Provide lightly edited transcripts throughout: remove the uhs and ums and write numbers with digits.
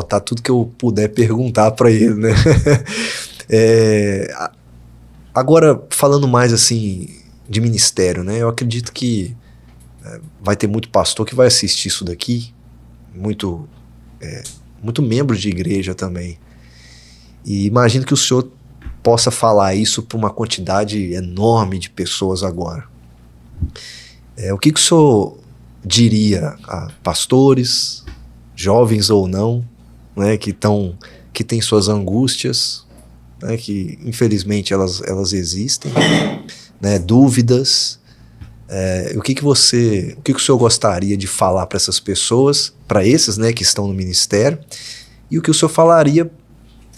anotar tudo que eu puder perguntar para ele, né? Agora, falando mais assim de ministério, né? Eu acredito que vai ter muito pastor que vai assistir isso daqui, muito membro de igreja também. E imagino que o senhor possa falar isso para uma quantidade enorme de pessoas agora. O que o senhor diria a pastores, jovens ou não, né, que têm suas angústias, né, que infelizmente elas existem, né, dúvidas, o que o senhor gostaria de falar para essas pessoas, para esses, né, que estão no ministério, e o que o senhor falaria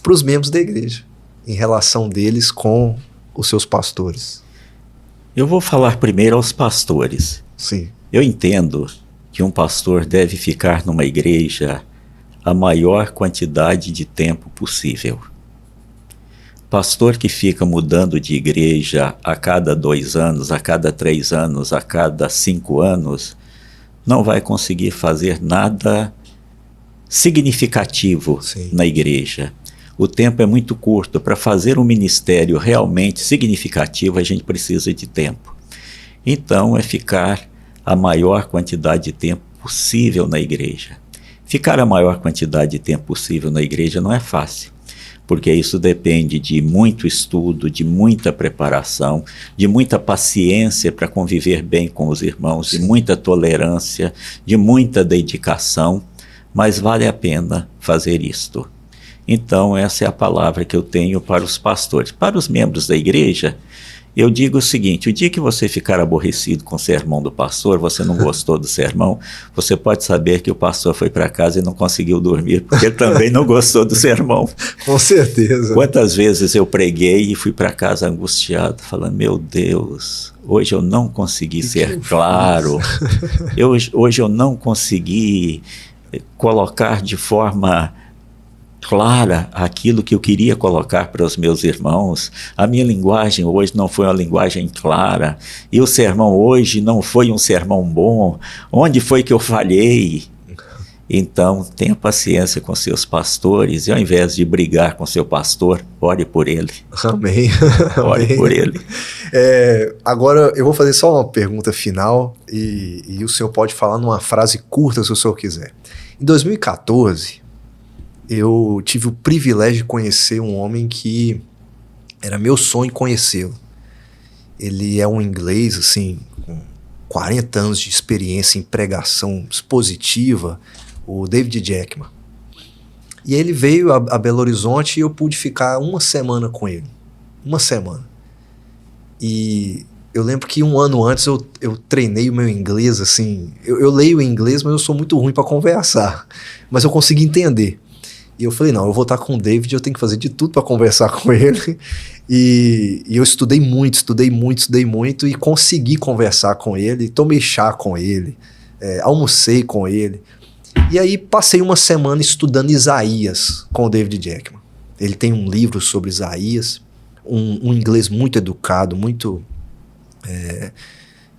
para os membros da igreja, em relação deles com os seus pastores? Eu vou falar primeiro aos pastores. Sim. Eu entendo que um pastor deve ficar numa igreja a maior quantidade de tempo possível. Pastor que fica mudando de igreja a cada 2 anos, a cada 3 anos, a cada 5 anos, não vai conseguir fazer nada significativo na igreja. O tempo é muito curto. Para fazer um ministério realmente significativo, a gente precisa de tempo. Então, é ficar a maior quantidade de tempo possível na igreja. Ficar a maior quantidade de tempo possível na igreja não é fácil, porque isso depende de muito estudo, de muita preparação, de muita paciência para conviver bem com os irmãos, de muita tolerância, de muita dedicação, mas vale a pena fazer isto. Então, essa é a palavra que eu tenho para os pastores. Para os membros da igreja, eu digo o seguinte: o dia que você ficar aborrecido com o sermão do pastor, você não gostou do sermão, você pode saber que o pastor foi para casa e não conseguiu dormir, porque ele também não gostou do sermão. Com certeza. Quantas vezes eu preguei e fui para casa angustiado, falando: meu Deus, hoje eu não consegui ser claro, hoje eu não consegui colocar de forma clara aquilo que eu queria colocar para os meus irmãos. A minha linguagem hoje não foi uma linguagem clara, e o sermão hoje não foi um sermão bom. Onde foi que eu falhei? Então, tenha paciência com seus pastores, e ao invés de brigar com seu pastor, ore por ele. Amém. Ore Amém. por ele. Agora, eu vou fazer só uma pergunta final, e o senhor pode falar numa frase curta, se o senhor quiser. Em 2014, eu tive o privilégio de conhecer um homem que era meu sonho conhecê-lo. Ele é um inglês, assim, com 40 anos de experiência em pregação expositiva, o David Jackman. E ele veio a Belo Horizonte e eu pude ficar uma semana com ele. Uma semana. E eu lembro que 1 ano antes eu treinei o meu inglês, assim. Eu leio inglês, mas eu sou muito ruim para conversar. Mas eu consegui entender. E eu falei, não, eu vou estar com o David, eu tenho que fazer de tudo para conversar com ele. E eu estudei muito e consegui conversar com ele, tomei chá com ele, almocei com ele. E aí passei uma semana estudando Isaías com o David Jackman. Ele tem um livro sobre Isaías, um inglês muito educado, muito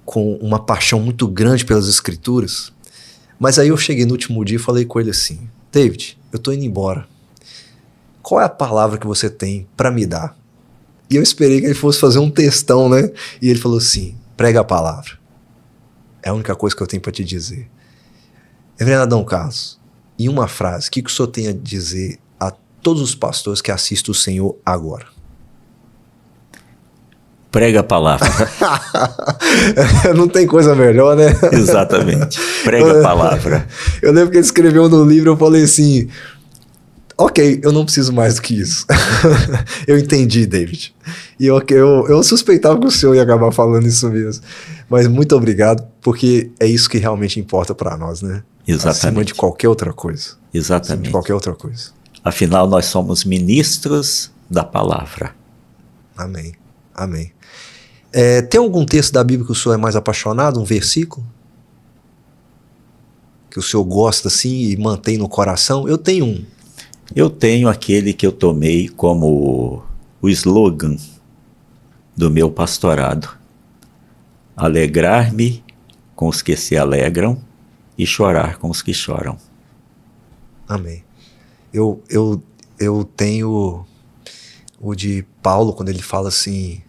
com uma paixão muito grande pelas escrituras. Mas aí eu cheguei no último dia e falei com ele assim: David, eu tô indo embora. Qual é a palavra que você tem para me dar? E eu esperei que ele fosse fazer um textão, né? E ele falou assim: prega a palavra. É a única coisa que eu tenho para te dizer. Reverendo Adão Carlos, em uma frase, o que o senhor tem a dizer a todos os pastores que assistem o Senhor agora? Prega a palavra. Não tem coisa melhor, né? Exatamente. Prega a palavra. Eu lembro que ele escreveu no livro, eu falei assim: ok, eu não preciso mais do que isso. Eu entendi, David. E eu suspeitava que o senhor ia acabar falando isso mesmo. Mas muito obrigado, porque é isso que realmente importa para nós, né? Exatamente. Acima de qualquer outra coisa. Exatamente. Acima de qualquer outra coisa. Afinal, nós somos ministros da palavra. Amém. Amém. Tem algum texto da Bíblia que o senhor é mais apaixonado? Um versículo? Que o senhor gosta assim e mantém no coração? Eu tenho um. Eu tenho aquele que eu tomei como o slogan do meu pastorado: alegrar-me com os que se alegram e chorar com os que choram. Amém. Eu tenho o de Paulo, quando ele fala assim: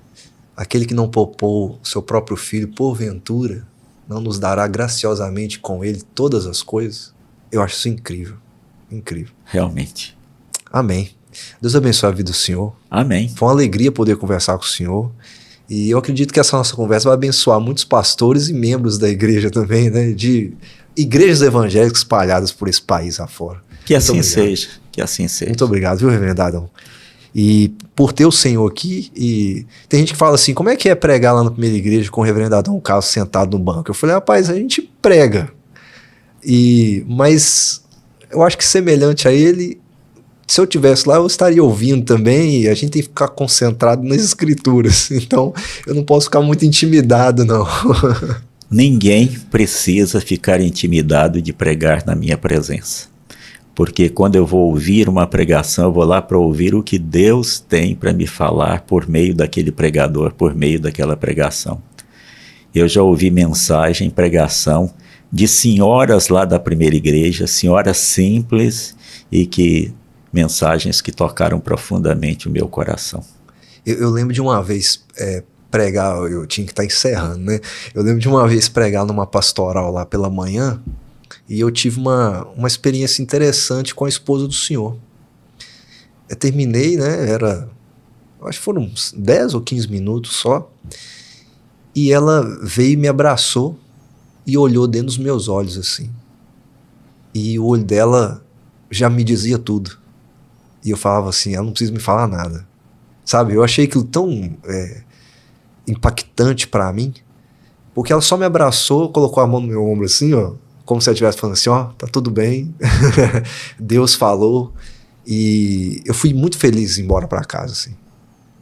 aquele que não poupou seu próprio filho, porventura, não nos dará graciosamente com ele todas as coisas. Eu acho isso incrível. Incrível. Realmente. Amém. Deus abençoe a vida do senhor. Amém. Foi uma alegria poder conversar com o senhor. E eu acredito que essa nossa conversa vai abençoar muitos pastores e membros da igreja também, né? De igrejas evangélicas espalhadas por esse país afora. Que assim seja. Que assim seja. Muito obrigado, viu, reverendo Adão? E por ter o senhor aqui, e tem gente que fala assim: como é que é pregar lá na primeira igreja com o reverendo Adão Carlos sentado no banco? Eu falei: rapaz, a gente prega. Mas eu acho que semelhante a ele, se eu tivesse lá, eu estaria ouvindo também, e a gente tem que ficar concentrado nas escrituras. Então, eu não posso ficar muito intimidado, não. Ninguém precisa ficar intimidado de pregar na minha presença. Porque quando eu vou ouvir uma pregação, eu vou lá para ouvir o que Deus tem para me falar por meio daquele pregador, por meio daquela pregação. Eu já ouvi mensagem, pregação de senhoras lá da primeira igreja, senhoras simples, e mensagens que tocaram profundamente o meu coração. Eu lembro de uma vez pregar, eu tinha que estar encerrando, né? Eu lembro de uma vez pregar numa pastoral lá pela manhã, e eu tive uma experiência interessante com a esposa do senhor. Eu terminei, né? Acho que foram uns 10 ou 15 minutos só. E ela veio e me abraçou e olhou dentro dos meus olhos, assim. E o olho dela já me dizia tudo. E eu falava assim: ela não precisa me falar nada. Sabe? Eu achei aquilo tão impactante pra mim, porque ela só me abraçou, colocou a mão no meu ombro assim, ó, como se ela estivesse falando assim: ó, tá tudo bem, Deus falou. E eu fui muito feliz embora pra casa, assim.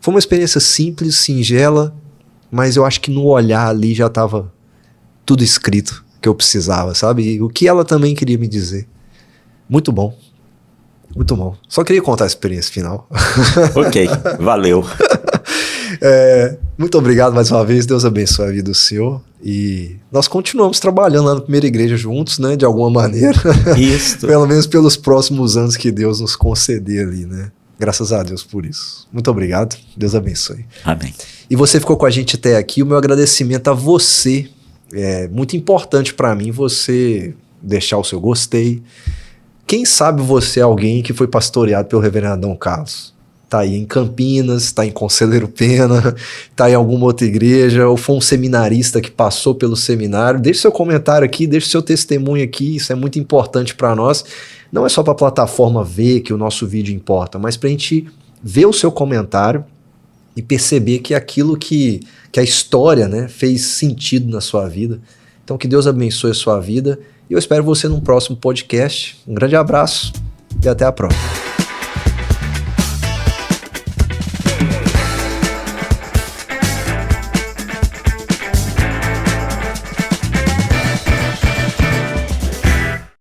Foi uma experiência simples, singela, mas eu acho que no olhar ali já tava tudo escrito que eu precisava, sabe? E o que ela também queria me dizer. Muito bom. Muito bom. Só queria contar a experiência final. Ok, valeu. Muito obrigado mais uma vez. Deus abençoe a vida do senhor. E nós continuamos trabalhando lá na primeira igreja juntos, né? De alguma maneira. Isso. Pelo menos pelos próximos anos que Deus nos conceder ali, né? Graças a Deus por isso. Muito obrigado. Deus abençoe. Amém. E você ficou com a gente até aqui. O meu agradecimento a você. É muito importante para mim você deixar o seu gostei. Quem sabe você é alguém que foi pastoreado pelo reverendo Adão Carlos. Tá aí em Campinas, tá em Conselheiro Pena, tá em alguma outra igreja, ou foi um seminarista que passou pelo seminário. Deixe seu comentário aqui, deixe seu testemunho aqui, isso é muito importante para nós. Não é só para a plataforma ver que o nosso vídeo importa, mas para a gente ver o seu comentário e perceber que aquilo que a história, né, fez sentido na sua vida. Então que Deus abençoe a sua vida e eu espero você num próximo podcast. Um grande abraço e até a próxima.